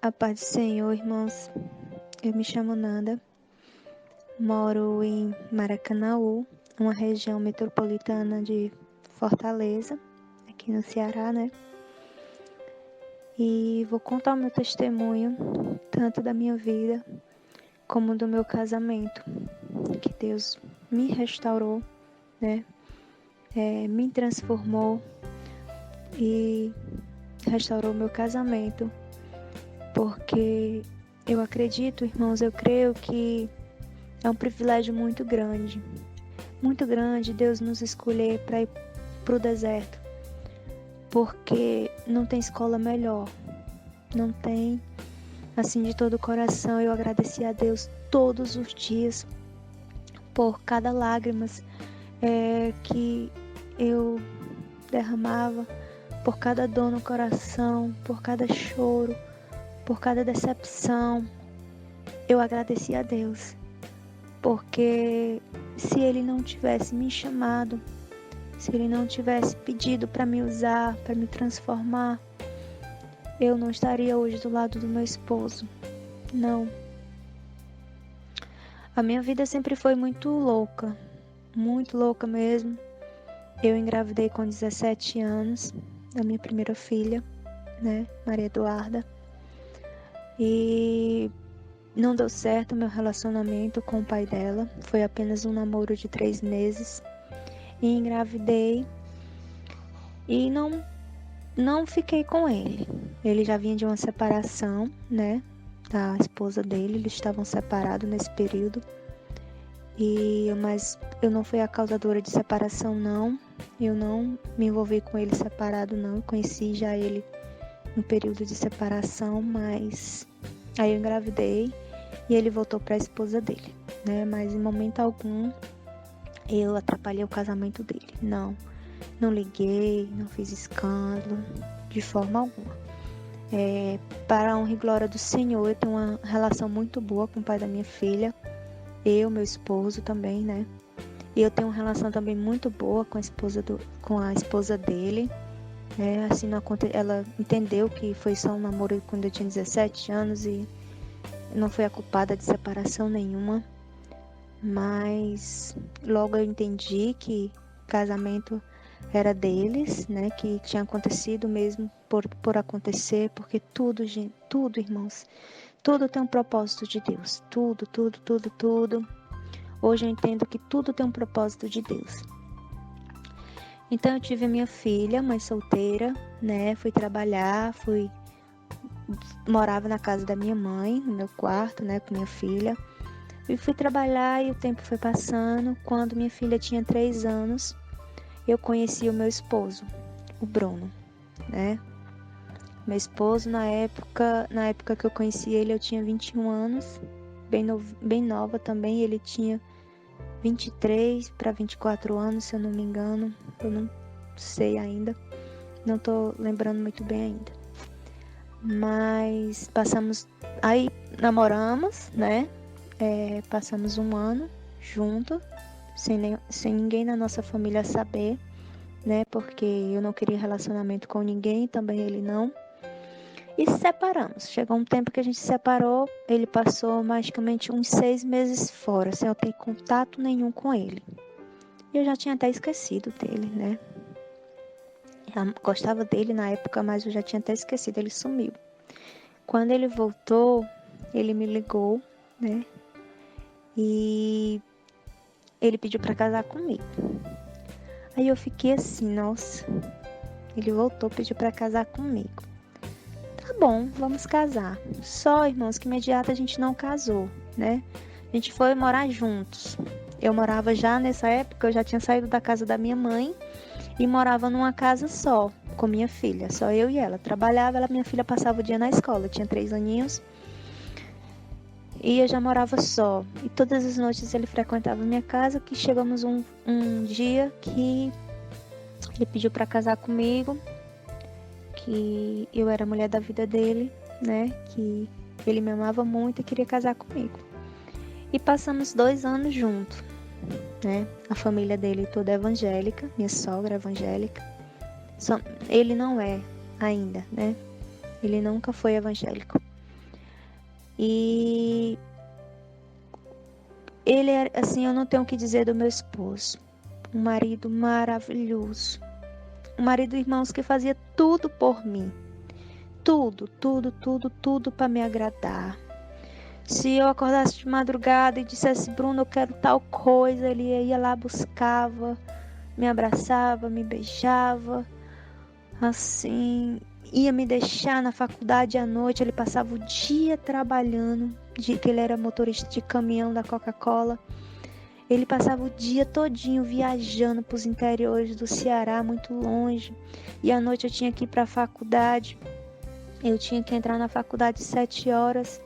A paz do Senhor, irmãos. Eu me chamo Nanda, moro em Maracanaú, uma região metropolitana de Fortaleza, aqui no Ceará, né? E vou contar o meu testemunho, tanto da minha vida como do meu casamento, que Deus me restaurou, né? Me transformou e restaurou meu casamento, porque eu acredito, irmãos, eu creio que é um privilégio muito grande Deus nos escolher para ir para o deserto, porque não tem escola melhor, não tem, assim, de todo o coração. Eu agradeci a Deus todos os dias por cada lágrima que eu derramava, por cada dor no coração, por cada choro, por cada decepção. Eu agradeci a Deus, porque se Ele não tivesse me chamado, se Ele não tivesse pedido para me usar, para me transformar, eu não estaria hoje do lado do meu esposo. Não. A minha vida sempre foi muito louca mesmo. Eu engravidei com 17 anos da minha primeira filha, né, Maria Eduarda. E não deu certo o meu relacionamento com o pai dela. Foi apenas um namoro de 3 meses. E engravidei e não fiquei com ele. Ele já vinha de uma separação, né, da esposa dele. Eles estavam separados nesse período. Mas eu não fui a causadora de separação, não. Eu não me envolvi com ele separado, não. Eu conheci já ele no período de separação, mas aí eu engravidei e ele voltou para a esposa dele, né? Mas em momento algum eu atrapalhei o casamento dele. Não liguei, não fiz escândalo, de forma alguma. Para a honra e glória do Senhor, eu tenho uma relação muito boa com o pai da minha filha. Eu, meu esposo também, né? E eu tenho uma relação também muito boa com a esposa dele. Assim, ela entendeu que foi só um namoro quando eu tinha 17 anos e não foi a culpada de separação nenhuma. Mas logo eu entendi que o casamento era deles, né? Que tinha acontecido mesmo por acontecer, porque tudo, gente, tudo, irmãos, tudo tem um propósito de Deus. Tudo. Hoje eu entendo que tudo tem um propósito de Deus. Então eu tive a minha filha, mãe solteira, né? Fui trabalhar, morava na casa da minha mãe, no meu quarto, né? Com minha filha. E fui trabalhar e o tempo foi passando. Quando minha filha tinha 3 anos, eu conheci o meu esposo, o Bruno, né? Meu esposo, na época que eu conheci ele, eu tinha 21 anos, bem nova também. Ele tinha 23 para 24 anos, se eu não me engano. Eu não sei ainda, não tô lembrando muito bem ainda. Mas aí namoramos, né? Passamos um ano junto, sem ninguém na nossa família saber, né? Porque eu não queria relacionamento com ninguém, também ele não. E se separamos. Chegou um tempo que a gente se separou, ele passou magicamente uns 6 meses fora, sem eu ter contato nenhum com ele. E eu já tinha até esquecido dele, né? Eu gostava dele na época, mas eu já tinha até esquecido, ele sumiu. Quando ele voltou, ele me ligou, né? E ele pediu para casar comigo. Aí eu fiquei assim, nossa, ele voltou, pediu para casar comigo. Tá bom, vamos casar. Só, irmãos, que imediato a gente não casou, né? A gente foi morar juntos. Eu morava já nessa época, eu já tinha saído da casa da minha mãe e morava numa casa só, com minha filha, só eu e ela. Trabalhava, minha filha passava o dia na escola, tinha 3 aninhos. E eu já morava só. E todas as noites ele frequentava minha casa, que chegamos um dia que ele pediu para casar comigo, que eu era a mulher da vida dele, né? Que ele me amava muito e queria casar comigo. E passamos 2 anos juntos, né? A família dele toda é evangélica, minha sogra é evangélica. Ele não é ainda, né? Ele nunca foi evangélico. E ele era, assim, eu não tenho o que dizer do meu esposo. Um marido maravilhoso. Um marido, irmãos, que fazia tudo por mim. Tudo, tudo, tudo, tudo para me agradar. Se eu acordasse de madrugada e dissesse, Bruno, eu quero tal coisa, ele ia lá, buscava, me abraçava, me beijava, assim, ia me deixar na faculdade à noite. Ele passava o dia trabalhando, que ele era motorista de caminhão da Coca-Cola. Ele passava o dia todinho viajando para os interiores do Ceará, muito longe, e à noite eu tinha que ir para a faculdade. Eu tinha que entrar na faculdade 7 horas,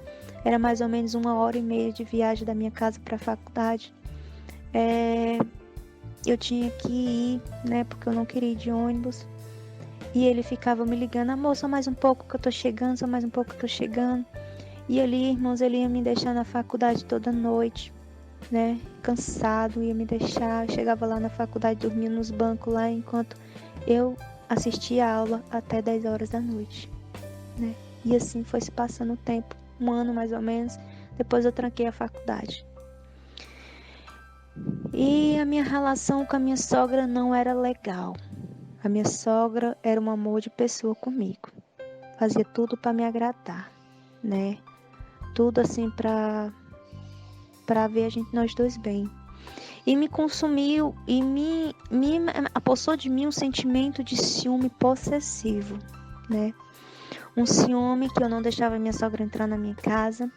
era mais ou menos 1h30 de viagem da minha casa para a faculdade. Eu tinha que ir, né, porque eu não queria ir de ônibus. E ele ficava me ligando, amor, só mais um pouco que eu tô chegando, só mais um pouco que eu tô chegando. E ali, irmãos, ele ia me deixar na faculdade toda noite, né, cansado, ia me deixar. Eu chegava lá na faculdade, dormia nos bancos lá, enquanto eu assistia a aula até 10 horas da noite, né. E assim foi se passando o tempo, 1 ano mais ou menos. Depois eu tranquei a faculdade. E a minha relação com a minha sogra não era legal. A minha sogra era um amor de pessoa comigo. Fazia tudo para me agradar, né? Tudo assim para ver a gente, nós dois bem. E me consumiu e me apossou de mim um sentimento de ciúme possessivo, né? Um ciúme que eu não deixava minha sogra entrar na minha casa,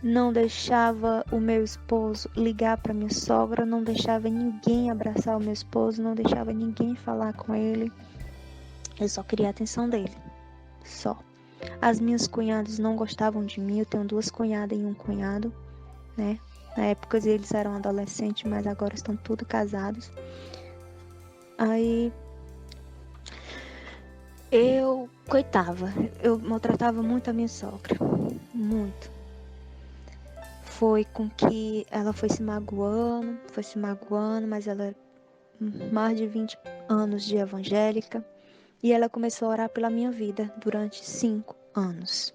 não deixava o meu esposo ligar para minha sogra, não deixava ninguém abraçar o meu esposo, não deixava ninguém falar com ele. Eu só queria a atenção dele, só. As minhas cunhadas não gostavam de mim, eu tenho 2 cunhadas e um cunhado, né? Na época eles eram adolescentes, mas agora estão tudo casados. Aí coitava, eu maltratava muito a minha sogra, muito. Foi com que ela foi se magoando, mas ela mais de 20 anos de evangélica, e ela começou a orar pela minha vida durante 5 anos.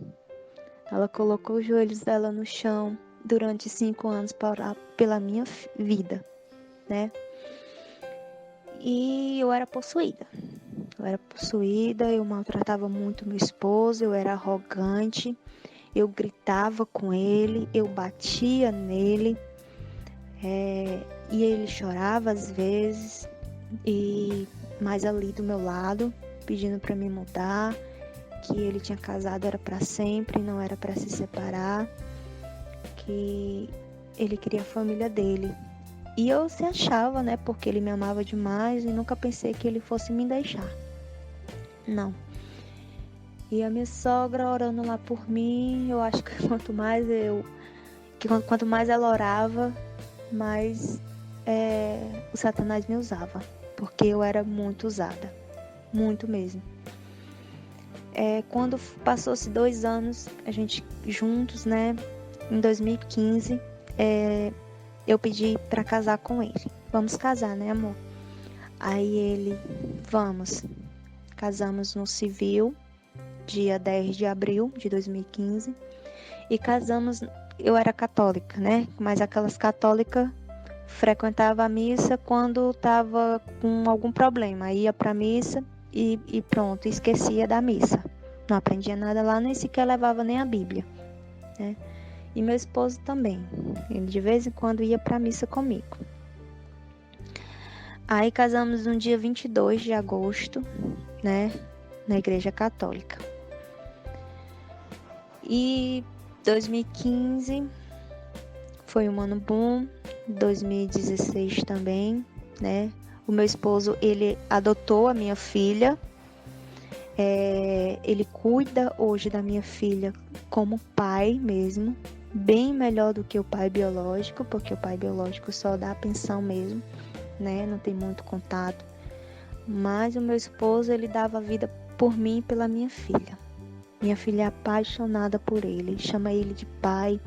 Ela colocou os joelhos dela no chão durante 5 anos para orar pela minha vida, né? E eu era possuída. Eu maltratava muito meu esposo, eu era arrogante, eu gritava com ele, eu batia nele, e ele chorava às vezes, e mais ali do meu lado, pedindo para me mudar, que ele tinha casado era para sempre, não era para se separar, que ele queria a família dele. E eu se achava, né, porque ele me amava demais, e nunca pensei que ele fosse me deixar. Não. E a minha sogra orando lá por mim, eu acho que quanto mais ela orava, mais o Satanás me usava, porque eu era muito usada, muito mesmo. Quando passou-se 2 anos, a gente juntos, né, em 2015, eu pedi para casar com ele. Vamos casar, né, amor? Aí ele, vamos. Casamos no civil, dia 10 de abril de 2015. E casamos, eu era católica, né? Mas aquelas católicas frequentavam a missa quando estava com algum problema. Aí ia para a missa e pronto, esquecia da missa. Não aprendia nada lá, nem sequer levava nem a Bíblia, né? E meu esposo também. Ele de vez em quando ia para a missa comigo. Aí casamos no dia 22 de agosto, né? Na Igreja Católica. E 2015 foi um ano bom, 2016 também, né? O meu esposo, ele adotou a minha filha, ele cuida hoje da minha filha como pai mesmo, bem melhor do que o pai biológico, porque o pai biológico só dá a pensão mesmo, né? Não tem muito contato. Mas o meu esposo, ele dava a vida por mim e pela minha filha. Minha filha é apaixonada por ele, chama ele de pai.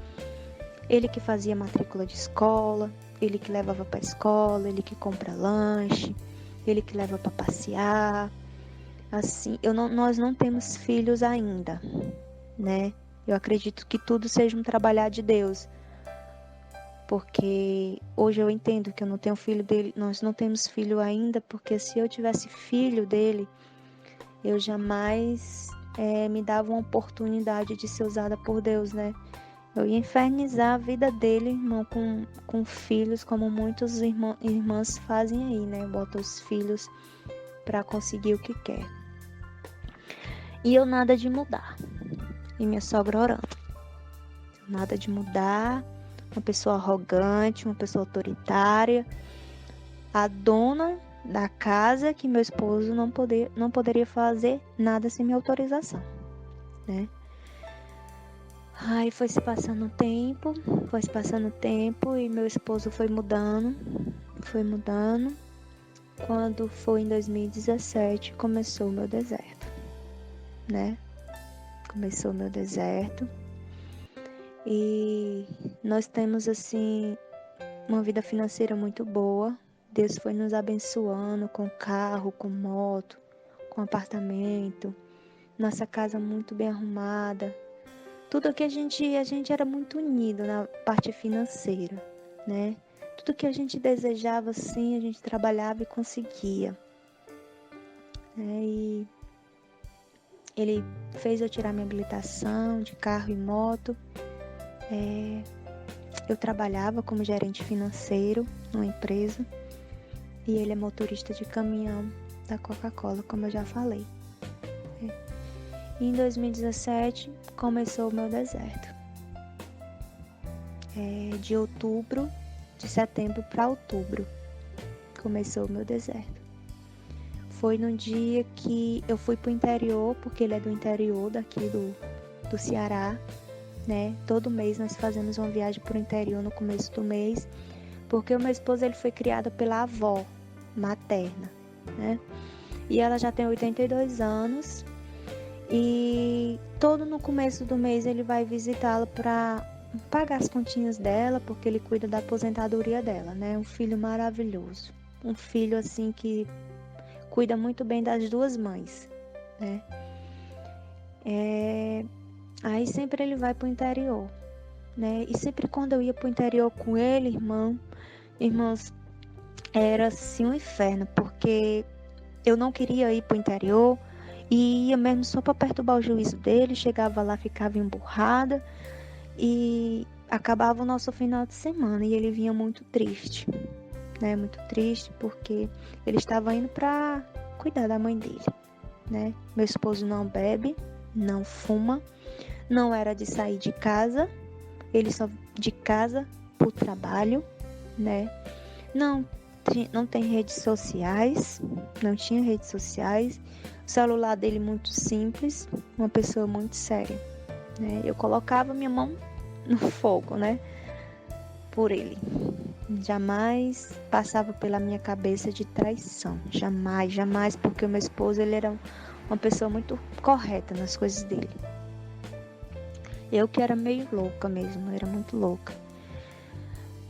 Ele que fazia matrícula de escola, ele que levava para a escola, ele que compra lanche, ele que leva para passear. Assim, nós não temos filhos ainda, né? Eu acredito que tudo seja um trabalhar de Deus, porque hoje eu entendo que eu não tenho filho dele, nós não temos filho ainda, porque se eu tivesse filho dele, eu jamais me dava uma oportunidade de ser usada por Deus, né? Eu ia infernizar a vida dele, irmão, com filhos, como muitos irmãs fazem aí, né? Botam os filhos para conseguir o que quer. E eu nada de mudar. E minha sogra orando. Nada de mudar. Uma pessoa arrogante, uma pessoa autoritária. A dona da casa que meu esposo não poderia fazer nada sem minha autorização, né? Aí foi se passando o tempo e meu esposo foi mudando. Quando foi em 2017, começou o meu deserto, né? Começou o meu deserto. E nós temos, assim, uma vida financeira muito boa. Deus foi nos abençoando com carro, com moto, com apartamento. Nossa casa muito bem arrumada. Tudo que a gente era muito unido na parte financeira, né? Tudo que a gente desejava, assim, a gente trabalhava e conseguia. E ele fez eu tirar minha habilitação de carro e moto. Eu trabalhava como gerente financeiro numa empresa e ele é motorista de caminhão da Coca-Cola, como eu já falei. E em 2017 começou o meu deserto. De setembro para outubro começou o meu deserto. Foi no dia que eu fui pro interior, porque ele é do interior daqui do Ceará, né? Todo mês nós fazemos uma viagem pro interior no começo do mês, porque o meu esposo ele foi criado pela avó materna, né? E ela já tem 82 anos e todo no começo do mês ele vai visitá-la para pagar as continhas dela, porque ele cuida da aposentadoria dela, né? Um filho maravilhoso, um filho assim que cuida muito bem das duas mães, né? Aí sempre ele vai pro interior, né? E sempre quando eu ia pro interior com ele, irmãos, era assim um inferno, porque eu não queria ir pro interior e ia mesmo só para perturbar o juízo dele. Chegava lá, ficava emburrada e acabava o nosso final de semana e ele vinha muito triste, né? Muito triste porque ele estava indo para cuidar da mãe dele, né? Meu esposo não bebe, não fuma, não era de sair de casa, ele só de casa pro trabalho, né? Não tem redes sociais, não tinha redes sociais. O celular dele muito simples, uma pessoa muito séria, né? Eu colocava minha mão no fogo, né? Por ele. Jamais passava pela minha cabeça de traição. Jamais, jamais, porque o meu esposo ele era uma pessoa muito correta nas coisas dele. Eu que era meio louca mesmo, era muito louca.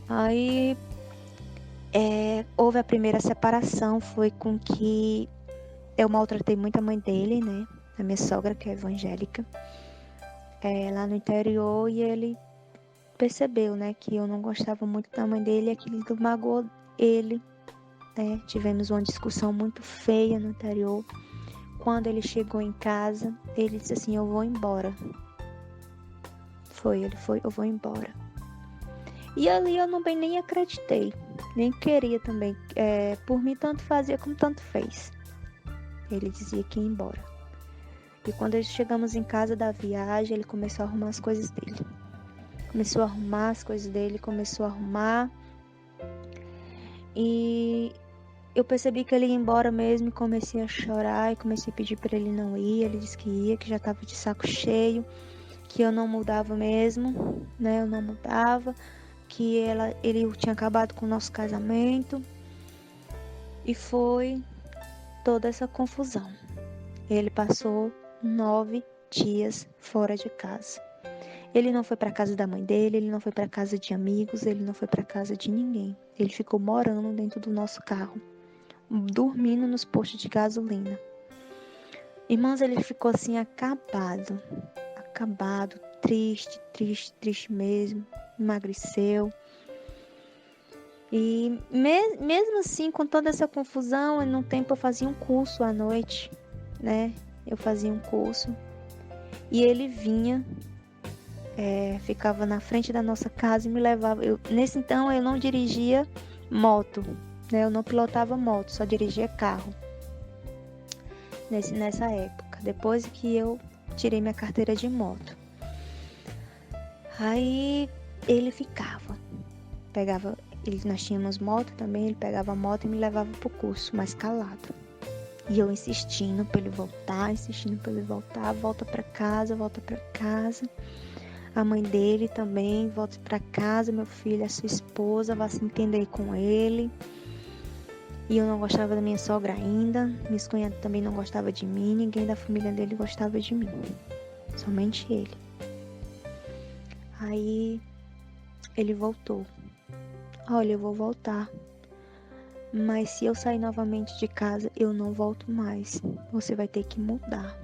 Aí houve a primeira separação, foi com que eu maltratei muito a mãe dele, né? A minha sogra, que é evangélica, lá no interior, e ele percebeu, né, que eu não gostava muito da mãe dele e aquilo magoou ele, né? Tivemos uma discussão muito feia no interior. Quando ele chegou em casa, ele disse assim: eu vou embora. Eu vou embora. E ali eu nem acreditei, nem queria também. Por mim, tanto fazia como tanto fez. Ele dizia que ia embora. E quando chegamos em casa da viagem, ele começou a arrumar as coisas dele. Começou a arrumar. E eu percebi que ele ia embora mesmo e comecei a chorar e comecei a pedir para ele não ir. Ele disse que ia, que já estava de saco cheio, que eu não mudava mesmo, né? Eu não mudava, que ele tinha acabado com o nosso casamento. E foi toda essa confusão. Ele passou 9 dias fora de casa. Ele não foi para casa da mãe dele, ele não foi para casa de amigos, ele não foi para casa de ninguém. Ele ficou morando dentro do nosso carro, dormindo nos postos de gasolina. Irmãos, ele ficou assim acabado, triste, triste, triste mesmo. Emagreceu. E mesmo assim, com toda essa confusão, num tempo eu fazia um curso à noite, né? Eu fazia um curso e ele vinha, ficava na frente da nossa casa e me levava. Nesse então eu não dirigia moto, né? Eu não pilotava moto, só dirigia carro. Nessa época, depois que eu tirei minha carteira de moto. Aí ele pegava, nós tínhamos moto também, ele pegava a moto e me levava pro curso, mais calado. E eu insistindo pra ele voltar, volta pra casa. A mãe dele também, volta pra casa, meu filho, a sua esposa, vá se entender com ele. E eu não gostava da minha sogra ainda, minha cunhada também não gostava de mim, ninguém da família dele gostava de mim, somente ele. Aí ele voltou. Olha, eu vou voltar, mas se eu sair novamente de casa, eu não volto mais. Você vai ter que mudar,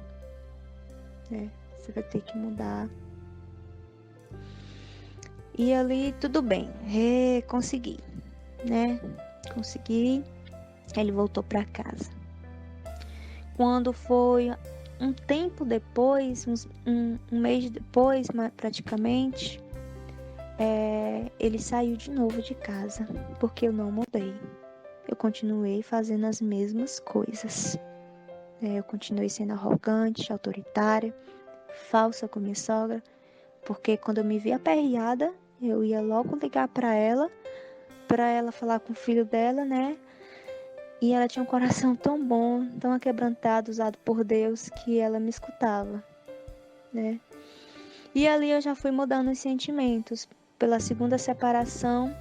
né? Você vai ter que mudar. E ali tudo bem, consegui, né? Consegui. Ele voltou para casa. Quando foi um tempo depois, um mês depois, praticamente, ele saiu de novo de casa, porque eu não mudei. Eu continuei fazendo as mesmas coisas. Eu continuei sendo arrogante, autoritária, falsa com minha sogra, porque quando eu me via aperreada, eu ia logo ligar para ela falar com o filho dela, né? E ela tinha um coração tão bom, tão aquebrantado, usado por Deus, que ela me escutava, né? E ali eu já fui mudando os sentimentos. Pela segunda separação,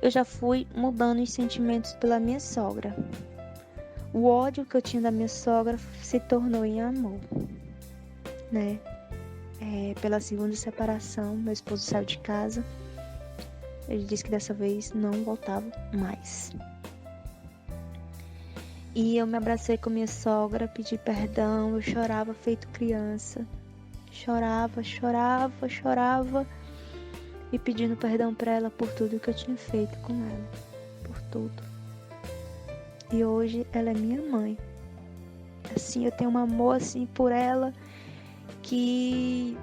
eu já fui mudando os sentimentos pela minha sogra. O ódio que eu tinha da minha sogra se tornou em amor, né? Pela segunda separação, meu esposo saiu de casa. Ele disse que dessa vez não voltava mais. E eu me abracei com minha sogra, pedi perdão, eu chorava feito criança. Chorava e pedindo perdão para ela por tudo que eu tinha feito com ela, por tudo. E hoje ela é minha mãe. Assim, eu tenho um amor assim por ela que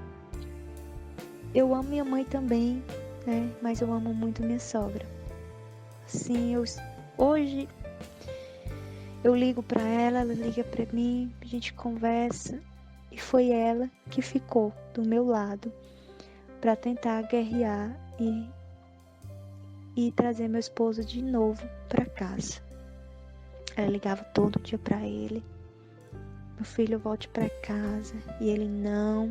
eu amo minha mãe também, né? Mas eu amo muito minha sogra. Assim, hoje eu ligo para ela liga para mim, a gente conversa. E foi ela que ficou do meu lado para tentar guerrear e trazer meu esposo de novo para casa. Ela ligava todo dia para ele. Meu filho, volte para casa. E ele não.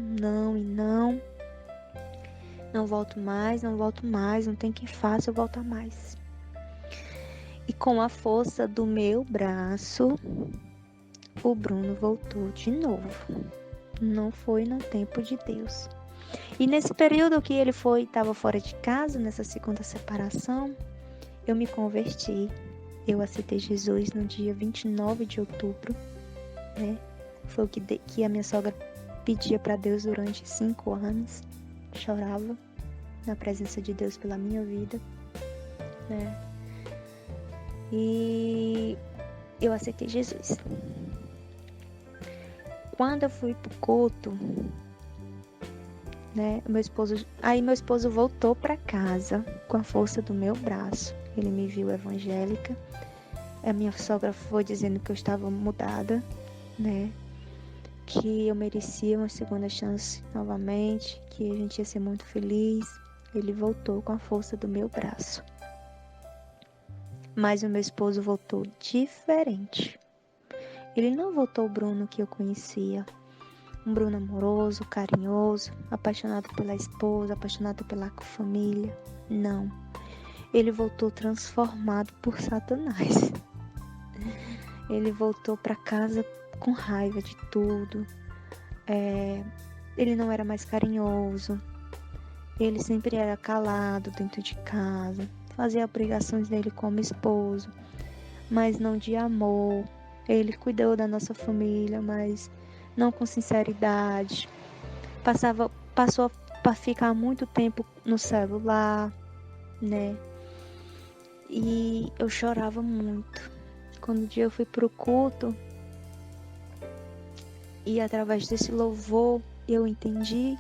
Não volto mais, não tem quem faça eu voltar mais. E com a força do meu braço, o Bruno voltou de novo. Não foi no tempo de Deus. E nesse período que ele estava fora de casa, nessa segunda separação, eu me converti. Eu aceitei Jesus no dia 29 de outubro, né? Foi o que a minha sogra pedia para Deus durante 5 anos. Chorava na presença de Deus pela minha vida, né? E eu aceitei Jesus. Quando eu fui pro culto, né, meu esposo voltou para casa com a força do meu braço. Ele me viu evangélica. A minha sogra foi dizendo que eu estava mudada, né? Que eu merecia uma segunda chance novamente, que a gente ia ser muito feliz. Ele voltou com a força do meu braço. Mas o meu esposo voltou diferente. Ele não voltou o Bruno que eu conhecia. Um Bruno amoroso, carinhoso, apaixonado pela esposa, apaixonado pela família. Não. Ele voltou transformado por Satanás. Ele voltou para casa com raiva de tudo. Ele não era mais carinhoso. Ele sempre era calado dentro de casa. Fazia obrigações dele como esposo, mas não de amor. Ele cuidou da nossa família, mas não com sinceridade. para ficar muito tempo no celular, né? E eu chorava muito. Quando um dia eu fui pro culto e através desse louvor eu entendi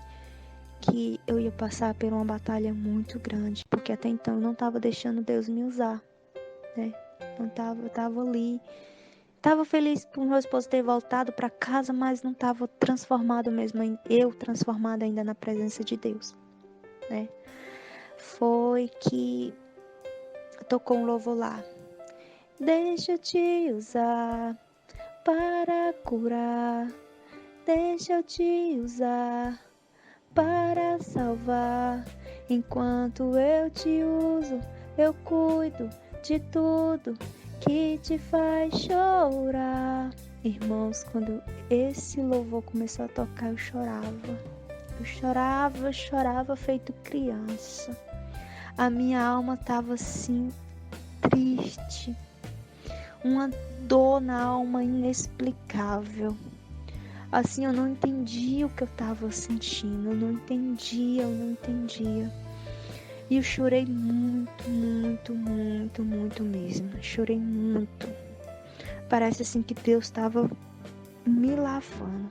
que eu ia passar por uma batalha muito grande, porque até então eu não estava deixando Deus me usar, né? Eu tava ali, tava feliz por meu esposo ter voltado para casa, mas não tava transformado mesmo, eu transformada ainda na presença de Deus, né? Foi que tocou um louvor lá. Deixa eu te usar para curar, deixa eu te usar para salvar. Enquanto eu te uso, eu cuido de tudo que te faz chorar. Irmãos, quando esse louvor começou a tocar, eu chorava. Eu chorava feito criança. A minha alma estava assim, triste. Uma dor na alma inexplicável. Assim, eu não entendia o que eu estava sentindo, eu não entendia. E eu chorei muito mesmo. Chorei muito. Parece assim que Deus estava me lavando.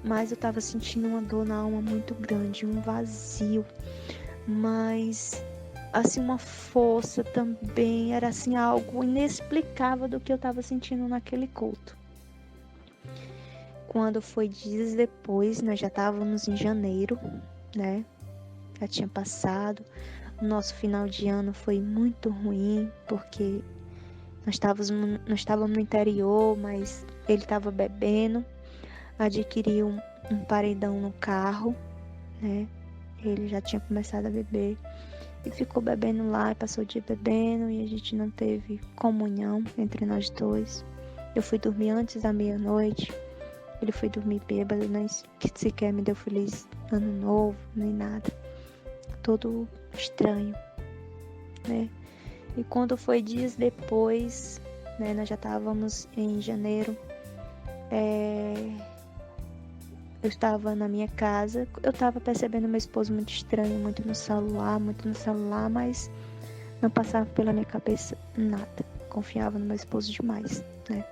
Mas eu estava sentindo uma dor na alma muito grande, um vazio. Mas, assim, uma força também. Era assim, algo inexplicável do que eu estava sentindo naquele culto. Quando foi dias depois, nós já estávamos em janeiro, né? Já tinha passado. O nosso final de ano foi muito ruim, porque nós estávamos no interior, mas ele estava bebendo, adquiriu um paredão no carro, né? Ele já tinha começado a beber e ficou bebendo lá, e passou o dia bebendo e a gente não teve comunhão entre nós dois. Eu fui dormir antes da meia-noite. Ele foi dormir bêbado, nem sequer me deu feliz ano novo, nem nada. Todo estranho, né? E quando foi dias depois, né, nós já estávamos em janeiro, eu estava na minha casa, eu estava percebendo meu esposo muito estranho, muito no celular, mas não passava pela minha cabeça nada. Confiava no meu esposo demais, né?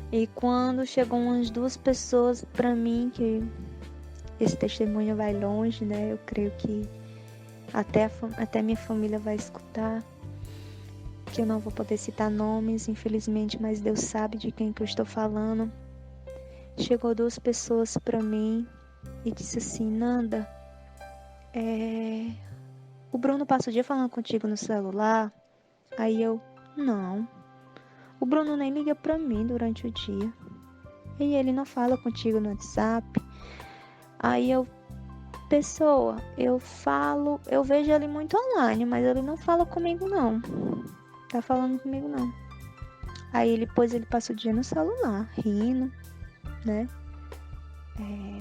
E quando chegou umas 2 pessoas para mim, que esse testemunho vai longe, né? Eu creio que até minha família vai escutar, que eu não vou poder citar nomes, infelizmente, mas Deus sabe de quem que eu estou falando. Chegou 2 pessoas para mim e disse assim: Nanda, o Bruno passa o dia falando contigo no celular? Aí eu, não. O Bruno nem liga para mim durante o dia. E ele não fala contigo no WhatsApp. Aí eu, pessoa, eu vejo ele muito online, mas ele não fala comigo não. Tá falando comigo não. Aí ele passa o dia no celular, rindo, né?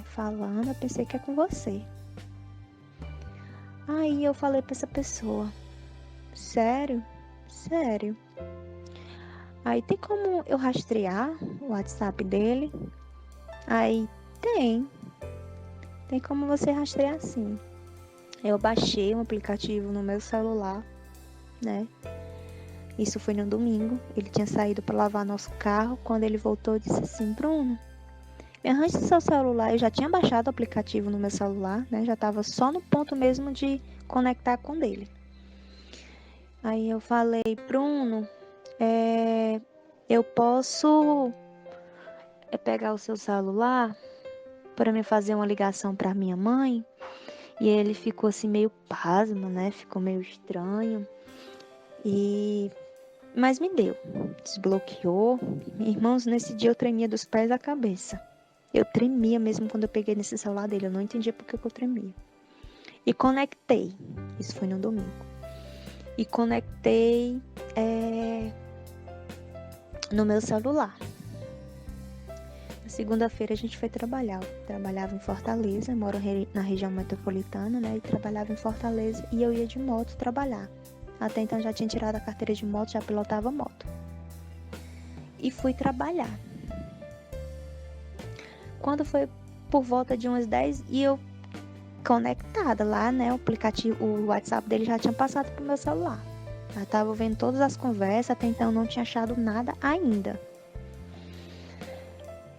Falando, eu pensei que é com você. Aí eu falei pra essa pessoa: sério? Sério? Aí tem como eu rastrear o WhatsApp dele? Aí tem como você rastrear sim. Eu baixei um aplicativo no meu celular, né? Isso foi no domingo. Ele tinha saído para lavar nosso carro. Quando ele voltou, disse assim: Bruno, me arranja seu celular. Eu já tinha baixado o aplicativo no meu celular, né? Já estava só no ponto mesmo de conectar com o dele. Aí eu falei: Bruno, eu posso pegar o seu celular para me fazer uma ligação para minha mãe? E ele ficou assim meio pasmo, né? Ficou meio estranho. Mas me deu. Desbloqueou. Irmãos, nesse dia eu tremia dos pés à cabeça. Eu tremia mesmo quando eu peguei nesse celular dele. Eu não entendia por que eu tremia. E conectei. Isso foi no domingo. E conectei no meu celular. Na segunda-feira a gente foi trabalhar. Eu trabalhava em Fortaleza. Eu moro na região metropolitana, né? E trabalhava em Fortaleza. E eu ia de moto trabalhar. Até então já tinha tirado a carteira de moto, já pilotava moto. E fui trabalhar. Quando foi por volta de umas 10, e eu conectada lá, né? O aplicativo, o WhatsApp dele já tinha passado pro meu celular. Já tava vendo todas as conversas, até então não tinha achado nada ainda.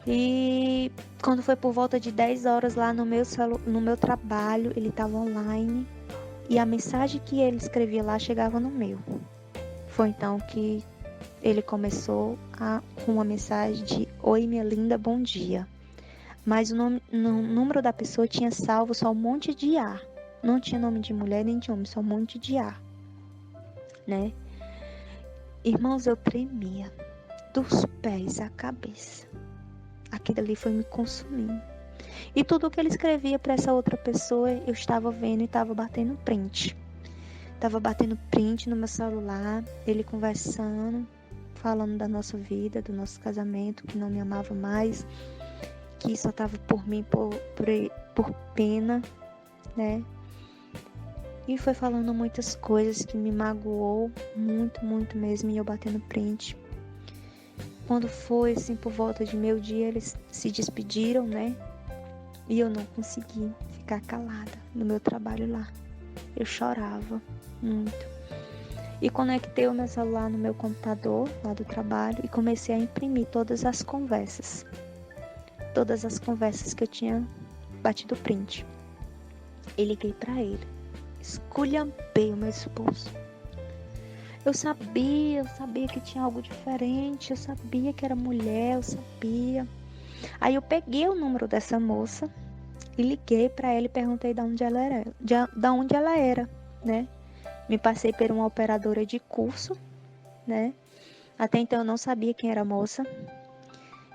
E quando foi por volta de 10 horas lá no meu trabalho, ele tava online e a mensagem que ele escrevia lá chegava no meu. Foi então que ele começou com uma mensagem de: "Oi, minha linda, bom dia." Mas no número da pessoa tinha salvo só um monte de A. Não tinha nome de mulher nem de homem, só um monte de A, né? Irmãos, eu tremia dos pés à cabeça. Aquilo ali foi me consumindo. E tudo que ele escrevia para essa outra pessoa, eu estava vendo e estava batendo print. Tava batendo print no meu celular, ele conversando, falando da nossa vida, do nosso casamento, que não me amava mais, que só tava por mim por pena, né? E foi falando muitas coisas que me magoou muito, muito mesmo, e eu batendo print. Quando foi assim por volta de meio-dia, eles se despediram, né? E eu não consegui ficar calada no meu trabalho lá. Eu chorava muito. E conectei o meu celular no meu computador lá do trabalho e comecei a imprimir todas as conversas. Todas as conversas que eu tinha batido print. E liguei pra ele. Esculhambei o meu esposo. Eu sabia que tinha algo diferente. Eu sabia que era mulher, eu sabia. Aí eu peguei o número dessa moça e liguei pra ela e perguntei de onde ela era, né? Me passei por uma operadora de curso, né? Até então eu não sabia quem era a moça.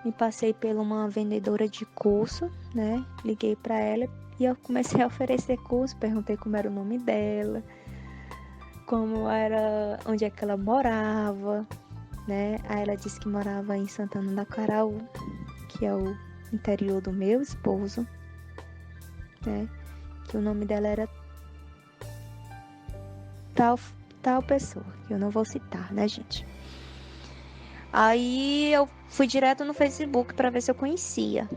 Me passei por uma vendedora de curso, né? Liguei pra ela e eu comecei a oferecer curso, perguntei como era o nome dela, como era, onde é que ela morava, né? Aí ela disse que morava em Santana da Caraú, que é o interior do meu esposo, né? Que o nome dela era tal pessoa, que eu não vou citar, né, gente? Aí eu fui direto no Facebook para ver se eu conhecia.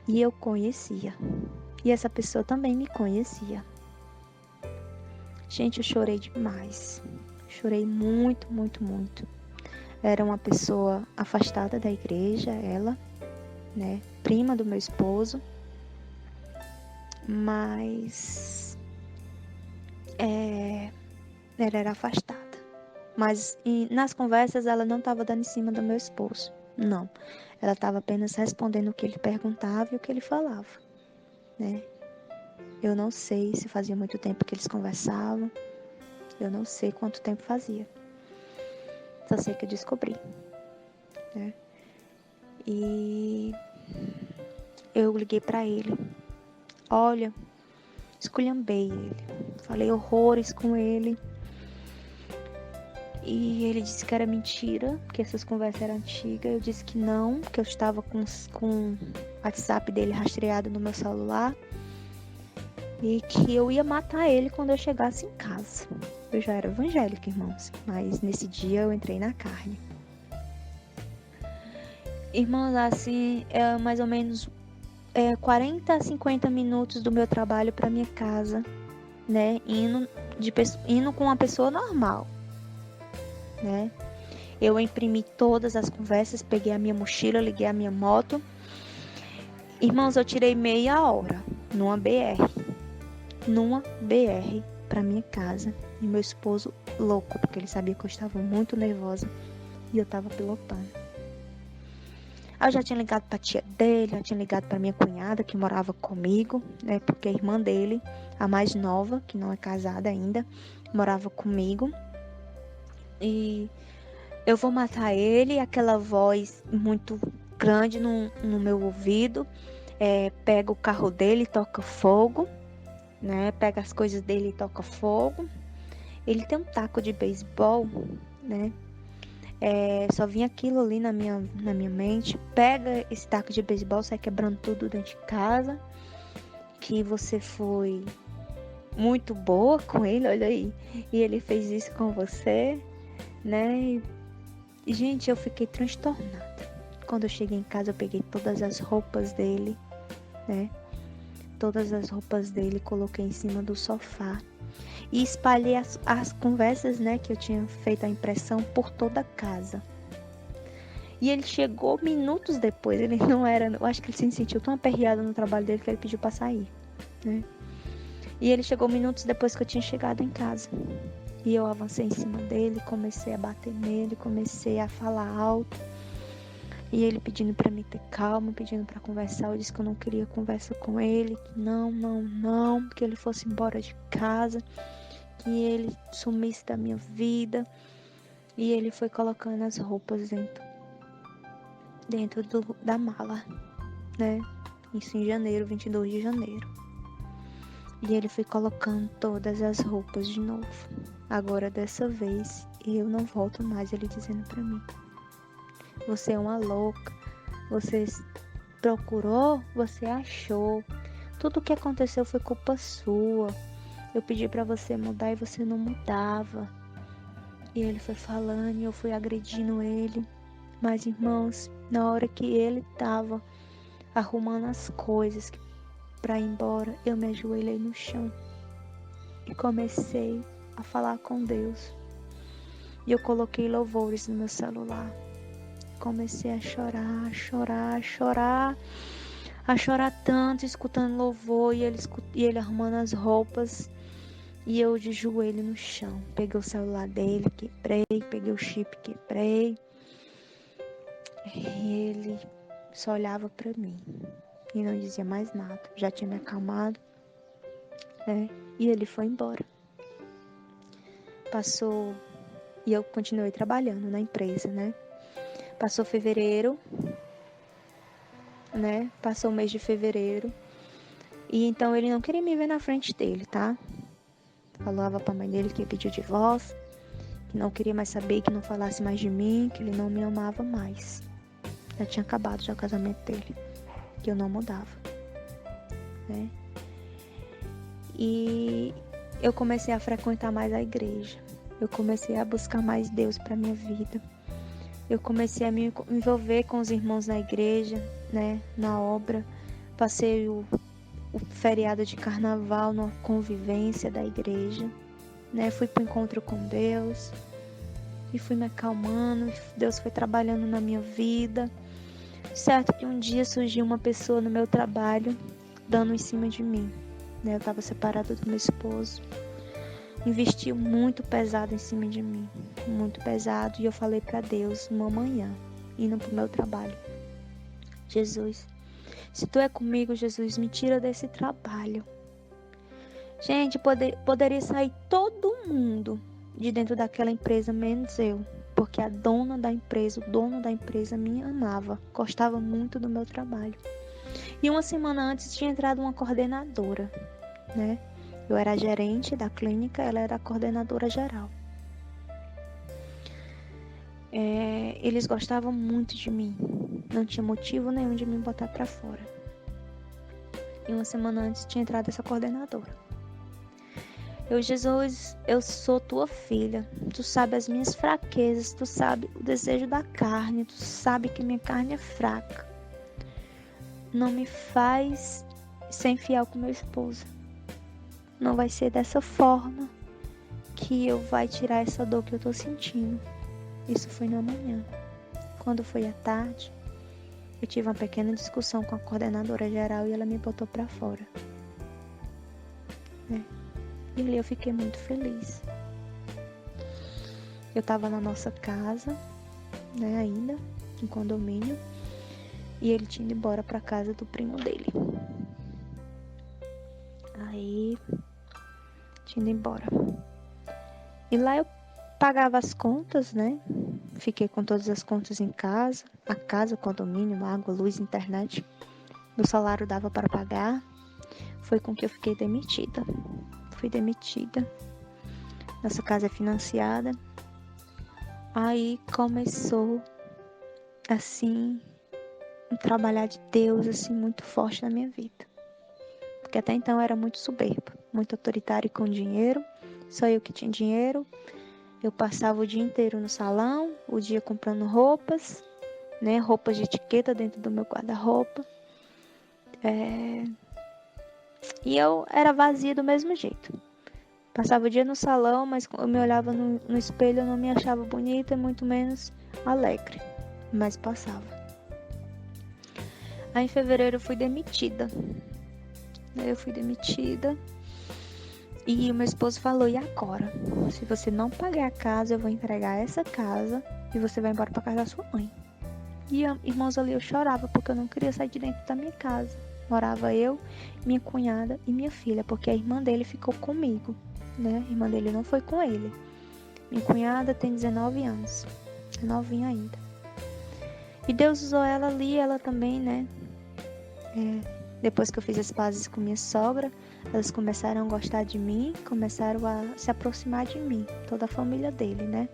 E eu conhecia. E essa pessoa também me conhecia. Gente, eu chorei demais. Chorei muito, muito, muito. Era uma pessoa afastada da igreja, ela, né? Prima do meu esposo. Mas ela era afastada. Mas nas conversas ela não estava dando em cima do meu esposo. Não. Ela estava apenas respondendo o que ele perguntava e o que ele falava, né? Eu não sei se fazia muito tempo que eles conversavam. Eu não sei quanto tempo fazia. Só sei que eu descobri, né? E eu liguei pra ele. Olha, esculhambei ele. Falei horrores com ele. E ele disse que era mentira, que essas conversas eram antigas. Eu disse que não, que eu estava com o WhatsApp dele rastreado no meu celular. E que eu ia matar ele quando eu chegasse em casa. Eu já era evangélica, irmãos, mas nesse dia eu entrei na carne. Irmãos, assim, é mais ou menos 40 a 50 minutos do meu trabalho para minha casa, né? Indo com uma pessoa normal, né? Eu imprimi todas as conversas, peguei a minha mochila, liguei a minha moto. Irmãos, eu tirei meia hora numa BR para minha casa. E meu esposo louco, porque ele sabia que eu estava muito nervosa e eu estava pilotando. Eu já tinha ligado para a tia dele, já tinha ligado para minha cunhada que morava comigo, né? Porque a irmã dele, a mais nova, que não é casada ainda, morava comigo. E eu vou matar ele, aquela voz muito grande no meu ouvido. Pega o carro dele e toca fogo, né? Pega as coisas dele e toca fogo. Ele tem um taco de beisebol, né? Só vinha aquilo ali na minha mente. Pega esse taco de beisebol, sai quebrando tudo dentro de casa. Que você foi muito boa com ele, olha aí. E ele fez isso com você, né? E, gente, eu fiquei transtornada. Quando eu cheguei em casa, eu peguei todas as roupas dele, né? todas as roupas dele, coloquei em cima do sofá e espalhei as conversas, né, que eu tinha feito a impressão por toda a casa. E ele chegou minutos depois, ele não era, eu acho que ele se sentiu tão aperreado no trabalho dele que ele pediu para sair, né? E ele chegou minutos depois que eu tinha chegado em casa. E eu avancei em cima dele, comecei a bater nele, comecei a falar alto. E ele pedindo para me ter calma, pedindo para conversar. Eu disse que eu não queria conversa com ele, que não, que ele fosse embora de casa, que ele sumisse da minha vida. E ele foi colocando as roupas dentro da mala, né? Isso em janeiro, 22 de janeiro. E ele foi colocando todas as roupas de novo. Agora, dessa vez, eu não volto mais, ele dizendo pra mim: você é uma louca, você procurou, você achou. Tudo o que aconteceu foi culpa sua. Eu pedi pra você mudar e você não mudava. E ele foi falando e eu fui agredindo ele. Mas, irmãos, na hora que ele tava arrumando as coisas pra ir embora, eu me ajoelhei no chão e comecei a falar com Deus. E eu coloquei louvores no meu celular. Comecei a chorar, a chorar tanto, escutando louvor e ele arrumando as roupas. E eu de joelho no chão. Peguei o celular dele, quebrei, peguei o chip, quebrei. E ele só olhava pra mim e não dizia mais nada. Já tinha me acalmado, né? E ele foi embora. Passou, e eu continuei trabalhando na empresa, né? Passou fevereiro, né? Passou o mês de fevereiro. E então ele não queria me ver na frente dele, tá? Falava pra mãe dele que pediu divórcio, que não queria mais saber, que não falasse mais de mim, que ele não me amava mais. Já tinha acabado já o casamento dele, que eu não mudava, né? E eu comecei a frequentar mais a igreja. Eu comecei a buscar mais Deus pra minha vida. Eu comecei a me envolver com os irmãos na igreja, né? Na obra. Passei o feriado de carnaval na convivência da igreja, né? Fui pro encontro com Deus e fui me acalmando. Deus foi trabalhando na minha vida. Certo que um dia surgiu uma pessoa no meu trabalho dando em cima de mim, né? Eu estava separada do meu esposo. Investiu muito pesado em cima de mim, muito pesado. E eu falei para Deus uma manhã, indo pro meu trabalho: Jesus, se tu é comigo, Jesus, me tira desse trabalho. Gente, poderia sair todo mundo de dentro daquela empresa, menos eu. Porque a dona da empresa, o dono da empresa me amava, gostava muito do meu trabalho. E uma semana antes tinha entrado uma coordenadora, né? Eu era a gerente da clínica, ela era a coordenadora geral. Eles gostavam muito de mim. Não tinha motivo nenhum de me botar pra fora. E uma semana antes tinha entrado essa coordenadora. Jesus, eu sou tua filha. Tu sabe as minhas fraquezas. Tu sabe o desejo da carne. Tu sabe que minha carne é fraca. Não me faz ser infiel com meu esposo. Não vai ser dessa forma que eu vai tirar essa dor que eu tô sentindo. Isso foi na manhã. Quando foi à tarde, eu tive uma pequena discussão com a coordenadora geral e ela me botou pra fora, né? E ali eu fiquei muito feliz. Eu tava na nossa casa, né, ainda, em condomínio, e ele tinha ido embora pra casa do primo dele. Aí, tinha ido embora. E lá eu pagava as contas, né? Fiquei com todas as contas em casa. A casa, condomínio, água, luz, internet. Meu salário dava para pagar. Foi com que eu fiquei demitida. Fui demitida. Nossa casa é financiada. Aí começou, assim, um trabalhar de Deus, assim, muito forte na minha vida. Porque até então eu era muito soberba, muito autoritária com dinheiro. Só eu que tinha dinheiro. Eu passava o dia inteiro no salão, o dia comprando roupas, né? Roupas de etiqueta dentro do meu guarda-roupa. E eu era vazia do mesmo jeito. Passava o dia no salão, mas eu me olhava no espelho, eu não me achava bonita, muito menos alegre. Mas passava. Aí em fevereiro eu fui demitida. Eu fui demitida. E o meu esposo falou: e agora? Se você não pagar a casa, eu vou entregar essa casa e você vai embora pra casa da sua mãe. E irmãos, ali eu chorava porque eu não queria sair de dentro da minha casa. Morava eu, minha cunhada e minha filha, porque a irmã dele ficou comigo, né? A irmã dele não foi com ele. Minha cunhada tem 19 anos, é novinha ainda. E Deus usou ela ali, ela também, né? Depois que eu fiz as pazes com minha sogra, elas começaram a gostar de mim, começaram a se aproximar de mim, toda a família dele, né?